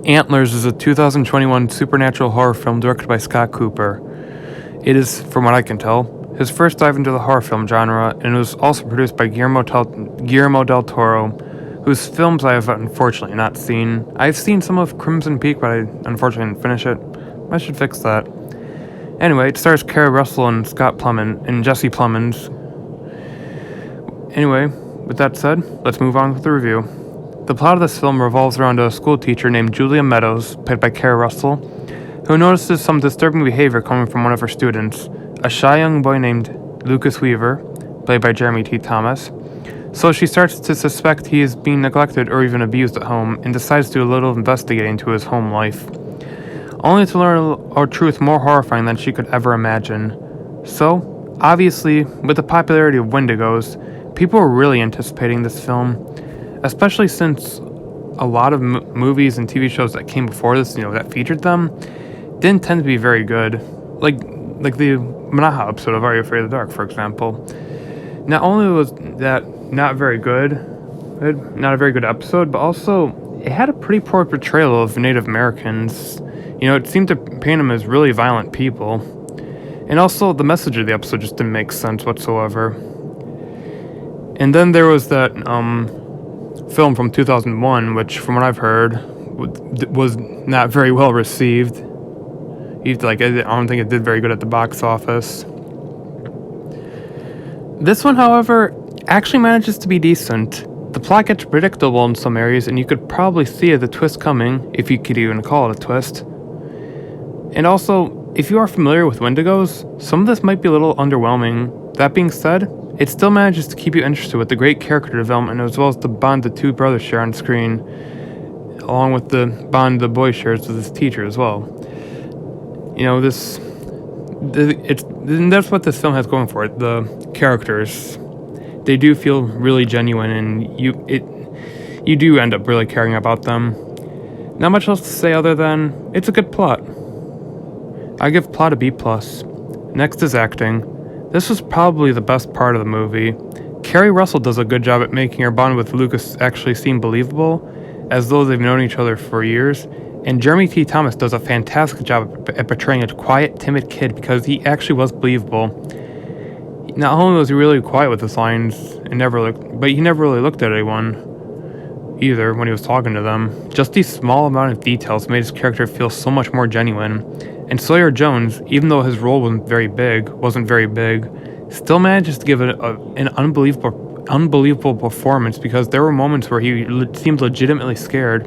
Antlers is a 2021 supernatural horror film directed by Scott Cooper. It is, from what I can tell, his first dive into the horror film genre, and it was also produced by Guillermo del Toro, whose films I have unfortunately not seen. I've seen some of Crimson Peak, but I unfortunately didn't finish it. I should fix that. Anyway, it stars Keri Russell and Scott Plemons and Jesse Plemons. Anyway, with that said, let's move on with the review. The plot of this film revolves around a school teacher named Julia Meadows, played by Keri Russell, who notices some disturbing behavior coming from one of her students, a shy young boy named Lucas Weaver, played by Jeremy T. Thomas. So she starts to suspect he is being neglected or even abused at home, and decides to do a little investigating into his home life, only to learn a truth more horrifying than she could ever imagine. So, obviously, with the popularity of Wendigos, people were really anticipating this film, especially since a lot of movies and TV shows that came before this, that featured them, didn't tend to be very good. Like the Manaha episode of Are You Afraid of the Dark, for example. Not only was that not a very good episode, but also it had a pretty poor portrayal of Native Americans. It seemed to paint them as really violent people. And also, the message of the episode just didn't make sense whatsoever. And then there was that film from 2001, which, from what I've heard, was not very well received. I don't think it did very good at the box office. This one, however, actually manages to be decent. The plot gets predictable in some areas, and you could probably see the twist coming, if you could even call it a twist. And also, if you are familiar with Wendigos, some of this might be a little underwhelming. That being said, it still manages to keep you interested with the great character development, as well as the bond the two brothers share on screen, along with the bond the boy shares with his teacher as well. That's what this film has going for it. The characters, they do feel really genuine, and you do end up really caring about them. Not much else to say other than it's a good plot. I give plot a B+. Next is acting. This was probably the best part of the movie. Keri Russell does a good job at making her bond with Lucas actually seem believable, as though they've known each other for years, and Jeremy T. Thomas does a fantastic job at portraying a quiet, timid kid, because he actually was believable. Not only was he really quiet with his lines, but he never really looked at anyone either when he was talking to them. Just these small amount of details made his character feel so much more genuine. And Sawyer Jones, even though his role wasn't very big, still manages to give an unbelievable performance, because there were moments where he seemed legitimately scared.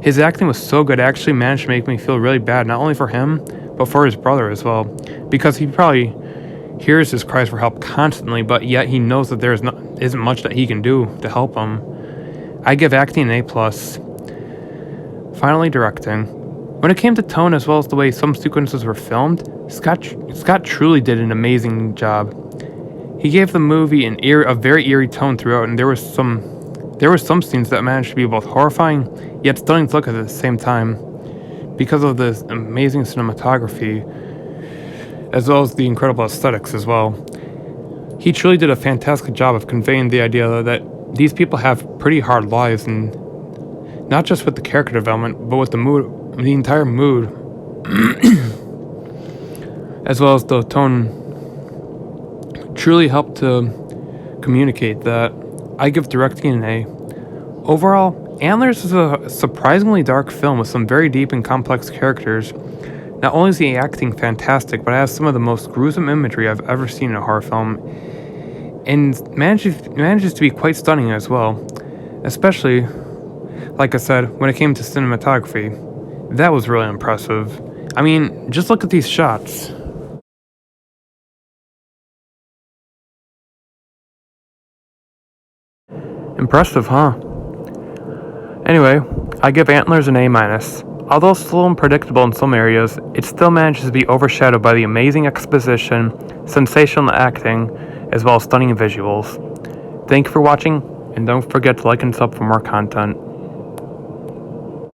His acting was so good, it actually managed to make me feel really bad, not only for him, but for his brother as well, because he probably hears his cries for help constantly, but yet he knows that there isn't much that he can do to help him. I give acting an A+. Finally, directing. When it came to tone, as well as the way some sequences were filmed, Scott truly did an amazing job. He gave the movie a very eerie tone throughout, and there were some scenes that managed to be both horrifying yet stunning to look at the same time, because of this amazing cinematography, as well as the incredible aesthetics as well. He truly did a fantastic job of conveying the idea that these people have pretty hard lives, and not just with the character development, but with the entire mood, as well as the tone, truly helped to communicate that. I give directing an A. Overall, Antlers is a surprisingly dark film with some very deep and complex characters. Not only is the acting fantastic, but it has some of the most gruesome imagery I've ever seen in a horror film, and manages to be quite stunning as well. Especially, like I said, when it came to cinematography, that was really impressive. I mean, just look at these shots. Impressive, huh? Anyway, I give Antlers an A-. Although slow and predictable in some areas, it still manages to be overshadowed by the amazing exposition, sensational acting, as well as stunning visuals. Thank you for watching, and don't forget to like and sub for more content.